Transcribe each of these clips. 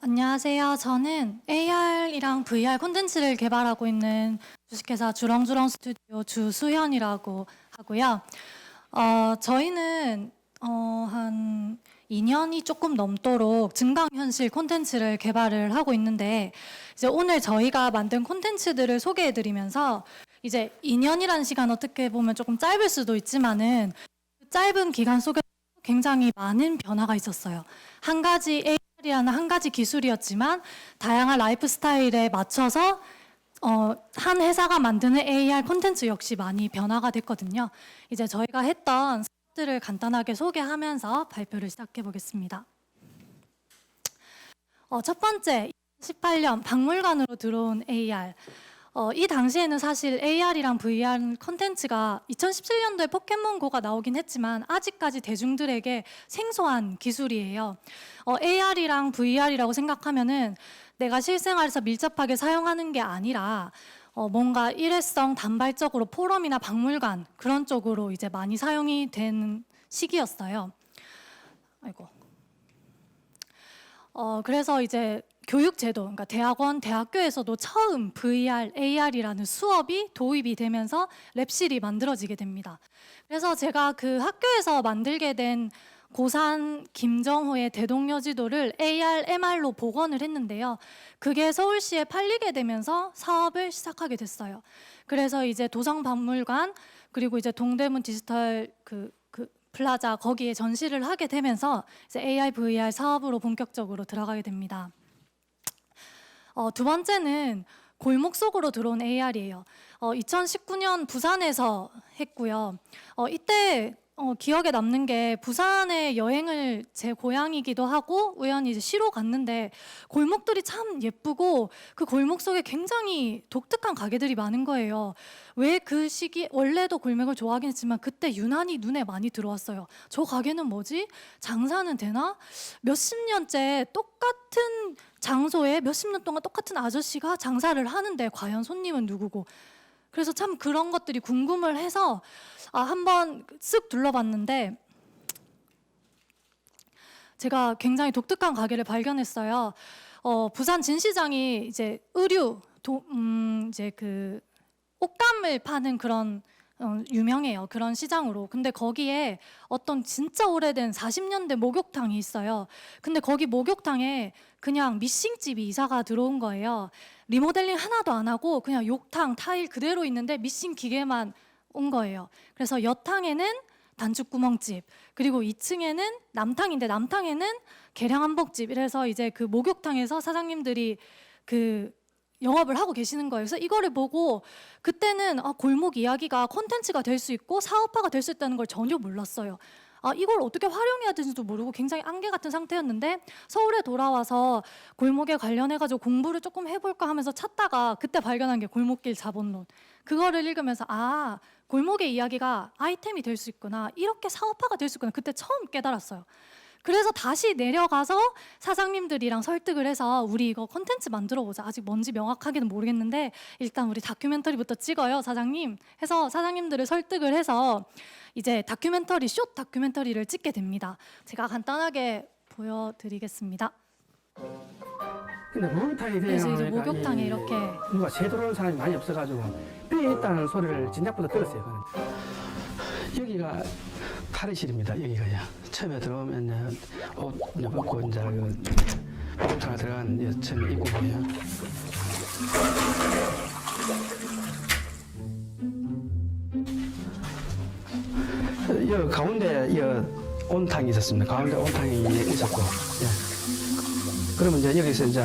안녕하세요. 저는 AR이랑 VR 콘텐츠를 개발하고 있는 주식회사 주렁주렁 스튜디오 주수현이라고 하고요. 저희는 한 2년이 조금 넘도록 증강현실 콘텐츠를 개발을 하고 있는데, 이제 오늘 저희가 만든 콘텐츠들을 소개해드리면서 이제 2년이라는 시간 어떻게 보면 조금 짧을 수도 있지만은 그 짧은 기간 속에 굉장히 많은 변화가 있었어요. 한 가지 AR이라는 한 가지 기술이었지만 다양한 라이프 스타일에 맞춰서 한 회사가 만드는 AR 콘텐츠 역시 많이 변화가 됐거든요. 이제 저희가 했던 사업들을 간단하게 소개하면서 발표를 시작해 보겠습니다. 첫 번째, 2018년 박물관으로 들어온 AR. 이 당시에는 사실 AR이랑 VR 콘텐츠가 2017년도에 포켓몬고가 나오긴 했지만 아직까지 대중들에게 생소한 기술이에요. AR이랑 VR이라고 생각하면은 내가 실생활에서 밀접하게 사용하는 게 아니라 뭔가 일회성 단발적으로 포럼이나 박물관 그런 쪽으로 이제 많이 사용이 된 시기였어요. 아이고. 그래서 이제 교육제도, 그러니까 대학원, 대학교에서도 처음 VR, AR이라는 수업이 도입이 되면서 랩실이 만들어지게 됩니다. 그래서 제가 그 학교에서 만들게 된 고산 김정호의 대동여지도를 AR, MR로 복원을 했는데요. 그게 서울시에 팔리게 되면서 사업을 시작하게 됐어요. 그래서 이제 도성박물관, 그리고 이제 동대문 디지털 플라자 거기에 전시를 하게 되면서 이제 AR, VR 사업으로 본격적으로 들어가게 됩니다. 두 번째는 골목 속으로 들어온 AR이에요. 2019년 부산에서 했고요. 이때 기억에 남는 게 부산에 여행을 제 고향이기도 하고 우연히 이제 시로 갔는데 골목들이 참 예쁘고 그 골목 속에 굉장히 독특한 가게들이 많은 거예요. 왜 그 시기 원래도 골목을 좋아하긴 했지만 그때 유난히 눈에 많이 들어왔어요. 저 가게는 뭐지? 장사는 되나? 몇십 년째 똑같은 장소에 몇십 년 동안 똑같은 아저씨가 장사를 하는데 과연 손님은 누구고? 그래서 참 그런 것들이 궁금을 해서 한번 쓱 둘러봤는데 제가 굉장히 독특한 가게를 발견했어요. 부산 진시장이 이제 의류, 이제 그 옷감을 파는 그런 유명해요. 그런 시장으로. 근데 거기에 어떤 진짜 오래된 40년대 목욕탕이 있어요. 근데 거기 목욕탕에 그냥 미싱집이 이사가 들어온 거예요. 리모델링 하나도 안 하고 그냥 욕탕 타일 그대로 있는데 미싱 기계만 온 거예요. 그래서 여탕에는 단축구멍집, 그리고 2층에는 남탕인데 남탕에는 계량한복집. 이래서 이제 그 목욕탕에서 사장님들이 그 영업을 하고 계시는 거예요. 그래서 이거를 보고 그때는 골목 이야기가 콘텐츠가 될 수 있고 사업화가 될 수 있다는 걸 전혀 몰랐어요. 이걸 어떻게 활용해야 되는지도 모르고 굉장히 안개 같은 상태였는데 서울에 돌아와서 골목에 관련해가지고 공부를 조금 해볼까 하면서 찾다가 그때 발견한 게 골목길 자본론. 그거를 읽으면서 골목의 이야기가 아이템이 될 수 있구나. 이렇게 사업화가 될 수 있구나. 그때 처음 깨달았어요. 그래서 다시 내려가서 사장님들이랑 설득을 해서 우리 이거 콘텐츠 만들어 보자. 아직 뭔지 명확하게는 모르겠는데 일단 우리 다큐멘터리부터 찍어요, 사장님. 해서 사장님들을 설득을 해서 이제 숏 다큐멘터리를 찍게 됩니다. 제가 간단하게 보여드리겠습니다. 근데 목욕탕이 그래서 이제 되니까 목욕탕에 이렇게 누가 새 들어오는 사람이 많이 없어가지고 삐에 있다는 소리를 진작부터 들었어요. 여기가 탈의실입니다. 여기가요. 처음에 들어오면 옷 벗고 이제 목욕탕에 들어간 처음에 입구고요. 여 가운데 온탕이 있었습니다. 가운데 온탕이 있었고, 예. 그러면 이제 여기서 이제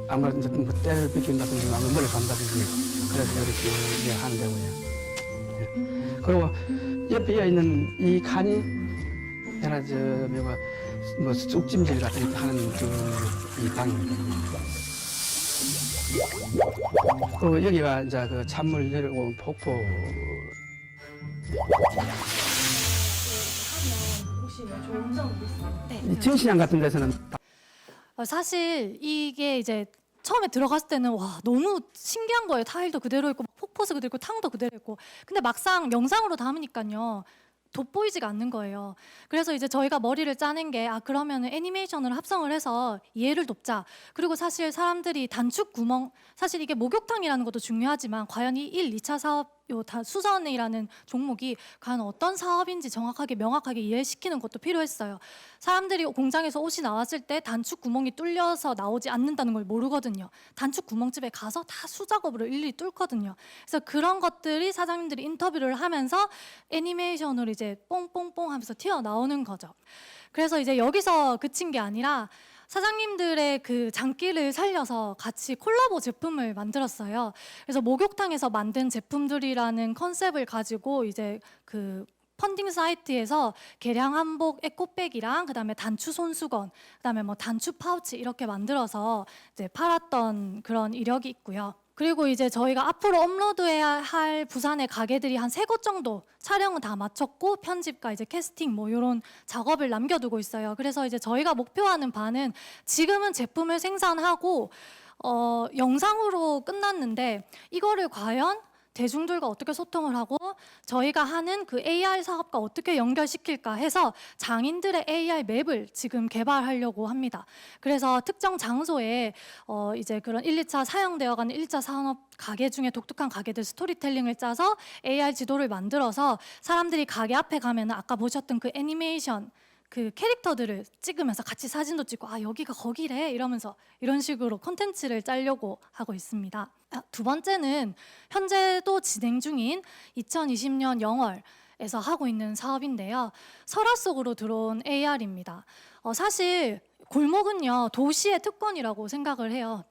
아무래도 뭐 때를 비킨다든지 아니면 머리 감다든지 그래서 이렇게 이제 하는 데고요. 예. 그리고 옆에 있는 이 칸이 하나 뭐 쑥찜질 같은 거 하는 이 방입니다. 그리고 여기가 이제 그 찬물 내려오는 폭포. 혹시 좋은 점 있어요? 네. 이 전시장 같은 데서는 사실 이게 이제 처음에 들어갔을 때는 와 너무 신기한 거예요. 타일도 그대로 있고 폭포수 그대로 있고 탕도 그대로 있고. 근데 막상 영상으로 담으니까요. 돋보이지가 않는 거예요. 그래서 이제 저희가 머리를 짜낸 게 그러면은 애니메이션을 합성을 해서 이해를 돕자. 그리고 사실 사람들이 단축 구멍, 사실 이게 목욕탕이라는 것도 중요하지만 과연 이 1, 2차 사업 수선이라는 종목이 과연 어떤 사업인지 정확하게 명확하게 이해시키는 것도 필요했어요. 사람들이 공장에서 옷이 나왔을 때 단축 구멍이 뚫려서 나오지 않는다는 걸 모르거든요. 단축 구멍집에 가서 다 수작업으로 일일이 뚫거든요. 그래서 그런 것들이 사장님들이 인터뷰를 하면서 애니메이션으로 이제 뽕뽕뽕 하면서 튀어나오는 거죠. 그래서 이제 여기서 그친 게 아니라 사장님들의 그 장기를 살려서 같이 콜라보 제품을 만들었어요. 그래서 목욕탕에서 만든 제품들이라는 컨셉을 가지고 이제 그 펀딩 사이트에서 개량 한복 에코백이랑 그다음에 단추 손수건, 그다음에 뭐 단추 파우치 이렇게 만들어서 이제 팔았던 그런 이력이 있고요. 그리고 이제 저희가 앞으로 업로드해야 할 부산의 가게들이 한 3곳 정도 촬영은 다 마쳤고 편집과 이제 캐스팅 뭐 이런 작업을 남겨두고 있어요. 그래서 이제 저희가 목표하는 바는 지금은 제품을 생산하고 영상으로 끝났는데 이거를 과연 대중들과 어떻게 소통을 하고 저희가 하는 그 AR 사업과 어떻게 연결시킬까 해서 장인들의 AR 맵을 지금 개발하려고 합니다. 그래서 특정 장소에 이제 그런 1, 2차 사용되어가는 1차 산업 가게 중에 독특한 가게들 스토리텔링을 짜서 AR 지도를 만들어서 사람들이 가게 앞에 가면 아까 보셨던 그 애니메이션 그 캐릭터들을 찍으면서 같이 사진도 찍고 여기가 거기래 이러면서 이런 식으로 콘텐츠를 짜려고 하고 있습니다. 두 번째는 현재도 진행 중인 2020년 영월에서 하고 있는 사업인데요. 설화 속으로 들어온 AR입니다. 사실 골목은요 도시의 특권이라고 생각을 해요.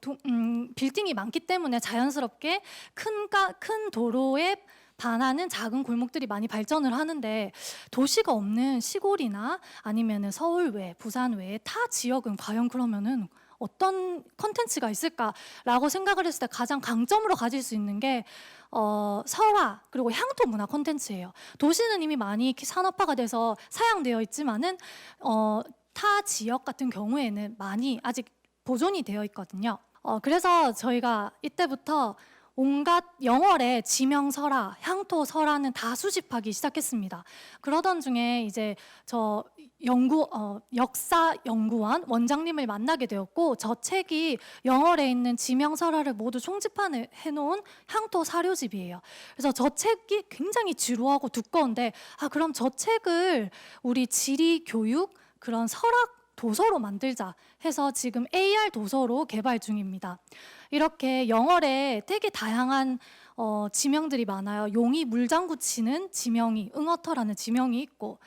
빌딩이 많기 때문에 자연스럽게 큰 도로에 반하는 작은 골목들이 많이 발전을 하는데 도시가 없는 시골이나 아니면은 서울 외, 부산 외에 타 지역은 과연 그러면은 어떤 컨텐츠가 있을까라고 생각을 했을 때 가장 강점으로 가질 수 있는 게 설화 그리고 향토 문화 컨텐츠예요. 도시는 이미 많이 산업화가 돼서 사양되어 있지만은 타 지역 같은 경우에는 많이 아직 보존이 되어 있거든요. 그래서 저희가 이때부터 온갖 영월의 지명 설화, 향토 설화는 다 수집하기 시작했습니다. 그러던 중에 이제 저 역사 연구원 원장님을 만나게 되었고 저 책이 영월에 있는 지명 설화를 모두 총집판을 해놓은 향토 사료집이에요. 그래서 저 책이 굉장히 지루하고 두꺼운데 그럼 저 책을 우리 지리 교육 그런 설학 도서로 만들자 해서 지금 AR 도서로 개발 중입니다. 이렇게 영월에 되게 다양한 지명들이 많아요. 용이 물장구 치는 지명이 응어터라는 지명이 있고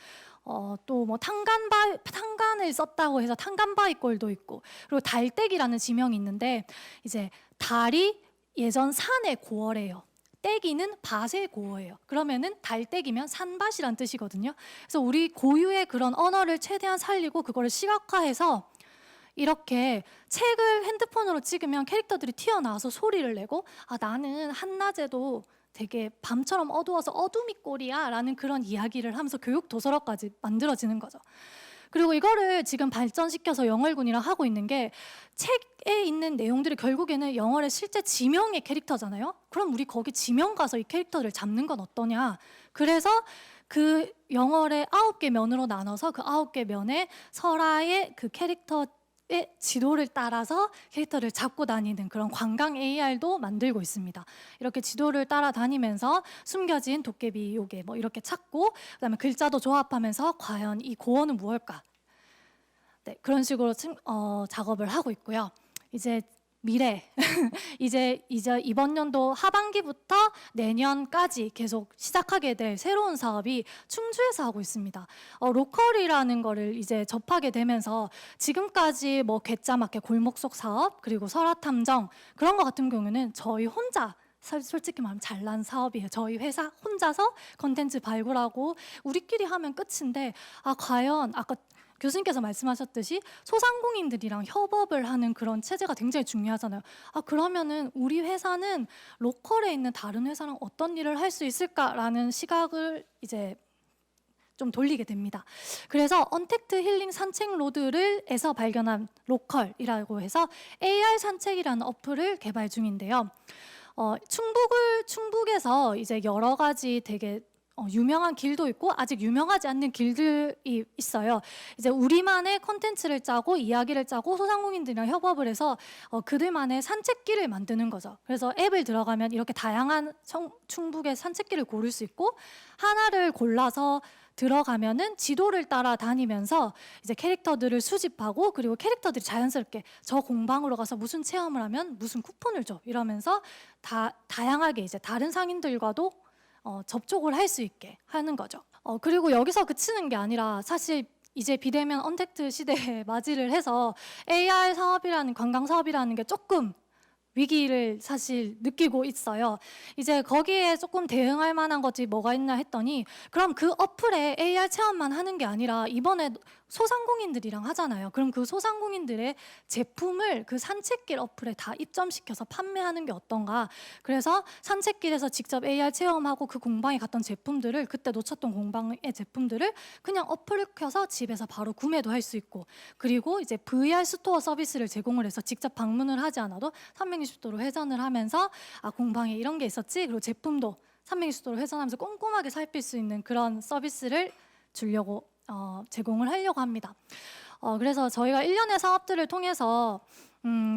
또 뭐 탄간을 썼다고 해서 탄간바위골도 있고 그리고 달떼기라는 지명이 있는데 이제 달이 예전 산의 고어래요. 떼기는 밭의 고어예요. 그러면은 달떼기면 산밭이란 뜻이거든요. 그래서 우리 고유의 그런 언어를 최대한 살리고 그거를 시각화해서 이렇게 책을 핸드폰으로 찍으면 캐릭터들이 튀어나와서 소리를 내고 나는 한낮에도 되게 밤처럼 어두워서 어둠이 꼴이야 라는 그런 이야기를 하면서 교육 도서로까지 만들어지는 거죠. 그리고 이거를 지금 발전시켜서 영월군이랑 하고 있는 게 책에 있는 내용들이 결국에는 영월의 실제 지명의 캐릭터잖아요. 그럼 우리 거기 지명 가서 이 캐릭터를 잡는 건 어떠냐. 그래서 그 영월의 9개 면으로 나눠서 그 9개 면에 설화의 그 캐릭터의 지도를 따라서 캐릭터를 잡고 다니는 그런 관광 AR도 만들고 있습니다. 이렇게 지도를 따라다니면서 숨겨진 도깨비 요괴 뭐 이렇게 찾고 그다음에 글자도 조합하면서 과연 이 고어는 무엇일까? 네, 그런 식으로 작업을 하고 있고요. 이제 미래 이제 이번 연도 하반기부터 내년까지 계속 시작하게 될 새로운 사업이 충주에서 하고 있습니다. 로컬이라는 거를 이제 접하게 되면서 지금까지 뭐 괴짜마켓 골목 속 사업 그리고 설화 탐정 그런 거 같은 경우는 저희 혼자 솔직히 말하면 잘난 사업이에요. 저희 회사 혼자서 컨텐츠 발굴하고 우리끼리 하면 끝인데 과연 아까 교수님께서 말씀하셨듯이 소상공인들이랑 협업을 하는 그런 체제가 굉장히 중요하잖아요. 그러면은 우리 회사는 로컬에 있는 다른 회사랑 어떤 일을 할 수 있을까라는 시각을 이제 좀 돌리게 됩니다. 그래서 언택트 힐링 산책 로드를에서 발견한 로컬이라고 해서 AR 산책이라는 어플을 개발 중인데요. 충북에서 이제 여러 가지 되게 유명한 길도 있고 아직 유명하지 않는 길들이 있어요. 이제 우리만의 콘텐츠를 짜고 이야기를 짜고 소상공인들이랑 협업을 해서 그들만의 산책길을 만드는 거죠. 그래서 앱을 들어가면 이렇게 다양한 충북의 산책길을 고를 수 있고 하나를 골라서 들어가면은 지도를 따라 다니면서 이제 캐릭터들을 수집하고 그리고 캐릭터들이 자연스럽게 저 공방으로 가서 무슨 체험을 하면 무슨 쿠폰을 줘 이러면서 다양하게 이제 다른 상인들과도 접촉을 할 수 있게 하는 거죠. 그리고 여기서 그치는 게 아니라 사실 이제 비대면 언택트 시대에 맞이를 해서 AR 사업이라는 관광 사업이라는 게 조금 위기를 사실 느끼고 있어요. 이제 거기에 조금 대응할 만한 것이 뭐가 있나 했더니 그럼 그 어플에 AR 체험만 하는 게 아니라 이번에 소상공인들이랑 하잖아요. 그럼 그 소상공인들의 제품을 그 산책길 어플에 다 입점시켜서 판매하는 게 어떤가. 그래서 산책길에서 직접 AR 체험하고 그 공방에 갔던 제품들을 그때 놓쳤던 공방의 제품들을 그냥 어플을 켜서 집에서 바로 구매도 할 수 있고 그리고 이제 VR 스토어 서비스를 제공을 해서 직접 방문을 하지 않아도 360도로 회전을 하면서 공방에 이런 게 있었지 그리고 제품도 360도로 회전하면서 꼼꼼하게 살필 수 있는 그런 서비스를 주려고 제공을 하려고 합니다. 그래서 저희가 일련의 사업들을 통해서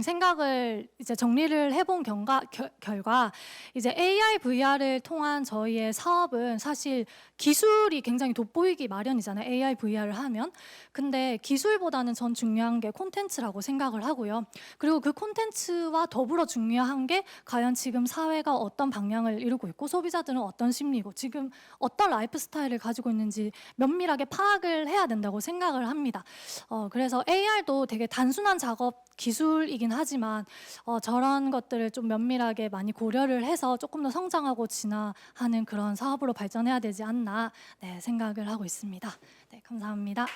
생각을 이제 정리를 해본 결과 이제 AR, VR을 통한 저희의 사업은 사실 기술이 굉장히 돋보이기 마련이잖아요. AR, VR을 하면. 근데 기술보다는 전 중요한 게 콘텐츠라고 생각을 하고요. 그리고 그 콘텐츠와 더불어 중요한 게 과연 지금 사회가 어떤 방향을 이루고 있고 소비자들은 어떤 심리고 지금 어떤 라이프 스타일을 가지고 있는지 면밀하게 파악을 해야 된다고 생각을 합니다. 그래서 AR도 되게 단순한 작업 기술이긴 하지만 저런 것들을 좀 면밀하게 많이 고려를 해서 조금 더 성장하고 진화하는 그런 사업으로 발전해야 되지 않나 생각을 하고 있습니다. 네, 감사합니다.